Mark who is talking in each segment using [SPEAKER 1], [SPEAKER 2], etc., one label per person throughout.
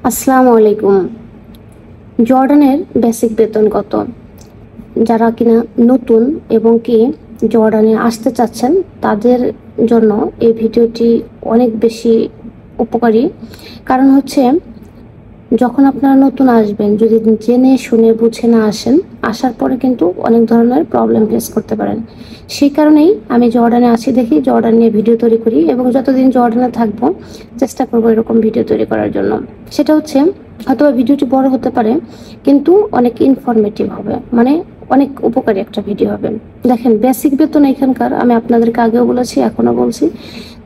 [SPEAKER 1] আসসালামু আলাইকুম। জর্ডানের বেসিক বেতন কত? যারা কিনা নতুন এবং কি জর্ডানে আসতে চাচ্ছেন তাদের জন্য এই ভিডিওটি অনেক বেশি উপকারী। কারণ হচ্ছে, যখন আপনারা নতুন আসবেন, যদি জেনে শুনে বুঝে না আসেন, আসার পরে কিন্তু অনেক ধরনের প্রবলেম ফেস করতে পারেন। সেই কারণেই আমি জর্ডানে আছি দেখি জর্ডান নিয়ে ভিডিও তৈরি করি, এবং যতদিন জর্ডানে থাকবো চেষ্টা করবো এরকম ভিডিও তৈরি করার জন্য। সেটা হচ্ছে, হয়তো ভিডিওটি বড় হতে পারে কিন্তু অনেক ইনফরমেটিভ হবে, মানে অনেক উপকারী একটা ভিডিও হবে। দেখেন, বেসিক বেতন এখানকার আমি আপনাদেরকে আগেও বলেছি, এখনো বলছি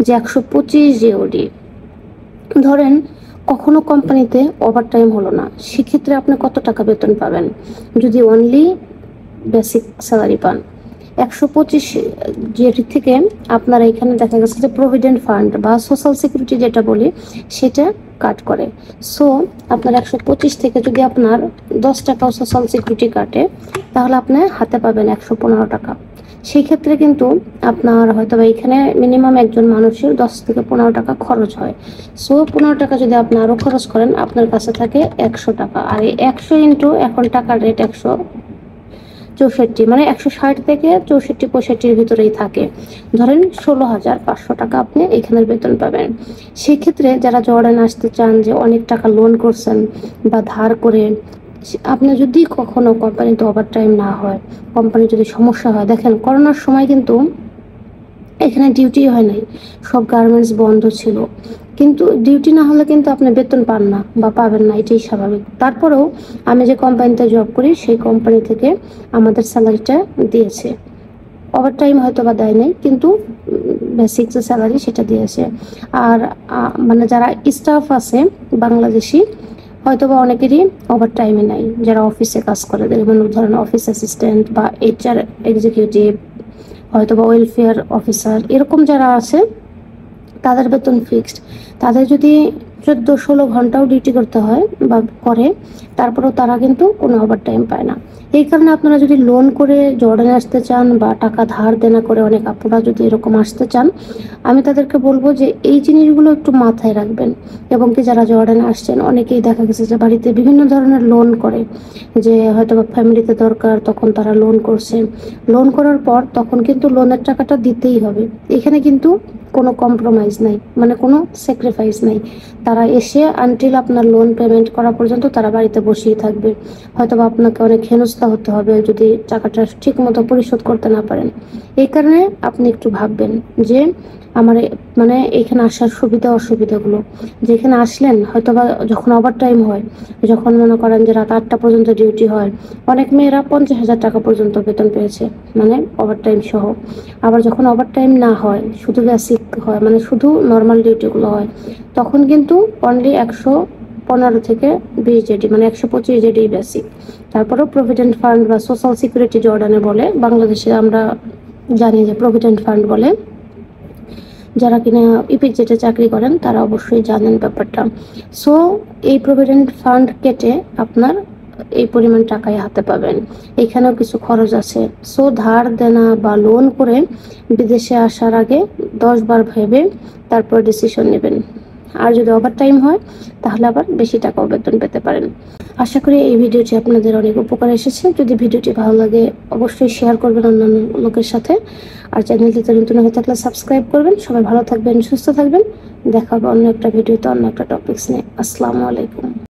[SPEAKER 1] যে 125 জিওডি। ধরেন কখনো কোম্পানিতে ওভারটাইম হলো না, সেক্ষেত্রে আপনি কত টাকা বেতন পাবেন? যদি অনলি বেসিক স্যালারি পান 125 যেটি থেকে আপনার এখানে দেখা গেছে যে প্রভিডেন্ট ফান্ড বা সোশ্যাল সিকিউরিটি যেটা বলি সেটা কাট করে। সো আপনার 125 থেকে যদি আপনার 10 টাকাও সোশ্যাল সিকিউরিটি কাটে, তাহলে আপনি হাতে পাবেন 115 টাকা। সেই ক্ষেত্রে কিন্তু আপনার হয়তো বা এখানে মিনিমাম একজন মানুষের 10 থেকে 15 টাকা খরচ হয়। সো 15 টাকা যদি আপনি আরও খরচ করেন, আপনার কাছে থাকে 100 টাকা। আর এই 100 ইন্টু এখন টাকার রেট 164, মানে 160 থেকে 64-65 ভিতরেই থাকে। ধরেন 16,500 টাকা আপনি এখানের বেতন পাবেন। সেক্ষেত্রে যারা জর্ডান আসতে চান, যে অনেক টাকা লোন করছেন বা ধার করে, আপনি যদি কখনো কোম্পানিতে ওভারটাইম না হয়, কোম্পানি যদি সমস্যা হয়, দেখেন করোনার সময় কিন্তু এখানে ডিউটি হয় নাই, সব গার্মেন্টস বন্ধ ছিল, কিন্তু ডিউটি না হলে কিন্তু আপনি বেতন পান না বা পাবেন না, এটাই স্বাভাবিক। তারপরেও আমি যে কোম্পানিতে জব করি সেই কোম্পানি থেকে আমাদের স্যালারিটা দিয়েছে। ওভারটাইম হয়তো বা দেয় নাই, কিন্তু বেসিক যে স্যালারি সেটা দিয়েছে। আর মানে যারা স্টাফ আছে বাংলাদেশি, হয়তো বা অনেকেরই ওভারটাইমে নাই, যারা অফিসে কাজ করে, যেমন ধরেন অফিস অ্যাসিস্ট্যান্ট বা HR এক্সিকিউটিভ, হয়তো বা ওয়েলফেয়ার অফিসার, এরকম যারা আছে তাদের বেতন ফিক্সড। তাদের যদি 14-16 ঘন্টাও ডিউটি করতে হয় বা করে, তারপরেও তারা কিন্তু কোনো ওভারটাইম পায় না। এই কারণে আপনারা যদি লোন করে জর্ডানে আসতে চান বা টাকা ধার দেনা করে অনেক আপুরা যদি এরকম আসতে চান, আমি তাদেরকে বলবো যে এই জিনিসগুলো একটু মাথায় রাখবেন। এবং কি যারা জর্ডানে আসছেন, অনেকেই দেখা গেছে যে বাড়িতে বিভিন্ন ধরনের লোন করে, যে হয়তো বা ফ্যামিলিতে দরকার, তখন তারা লোন করছে। লোন করার পর তখন কিন্তু লোনের টাকাটা দিতেই হবে। এখানে কিন্তু কোনো কম্প্রোমাইজ নাই, মানে কোনো স্যাক্রিফাইস নাই। তারা এসে আনটিল আপনার লোন পেমেন্ট করা পর্যন্ত তারা বাড়িতে বসেই থাকবে। হয়তো বা আপনাকে অনেক হেনস্থা হতে হবে যদি টাকাটা ঠিক মতো পরিশোধ করতে না পারেন। এই কারণে আপনি একটু ভাববেন যে আমার মানে এখানে আসার সুবিধা অসুবিধাগুলো। যেখানে আসলেন হয়তো বা যখন ওভারটাইম হয়, যখন মনে করেন যে রাত 8টা পর্যন্ত ডিউটি হয়, অনেক মেয়েরা 50,000 টাকা পর্যন্ত বেতন পেয়েছে, মানে ওভারটাইম সহ। আবার যখন ওভারটাইম না হয়, শুধু বেসিক হয়, মানে শুধু নর্মাল ডিউটিগুলো হয়, তখন কিন্তু অনলি 115 থেকে 20 জেডি, মানে 125 জেডি বেসিক। তারপরেও প্রভিডেন্ট ফান্ড বা সোশ্যাল সিকিউরিটি জর্ডানে বলে, বাংলাদেশে আমরা জানি যে প্রভিডেন্ট ফান্ড বলে। যারা কিনা ইপিজেটে চাকরি করেন তারা অবশ্যই জানেন ব্যাপারটা। সো এই প্রভিডেন্ট ফান্ড কেটে আপনার এই পরিমাণ টাকাই হাতে পাবেন। এখানেও কিছু খরচ আছে। সো ধার দেনা বা লোন করে বিদেশে আসার আগে 10 বার ভেবে তারপর ডিসিশন নেবেন। আর যদি ওভারটাইম হয়, তাহলে আবার বেশি টাকাও বেতন পেতে পারেন। আশা করি এই ভিডিওটি আপনাদের অনেক উপকার এসেছে। যদি ভিডিওটি ভালো লাগে অবশ্যই শেয়ার করবেন অন্যান্য লোকের সাথে। আর চ্যানেলটিতে নতুন হয়ে থাকলে সাবস্ক্রাইব করবেন। সবাই ভালো থাকবেন, সুস্থ থাকবেন। দেখা হবে অন্য একটা ভিডিওতে, অন্য একটা টপিকস নিয়ে। আসসালামু আলাইকুম।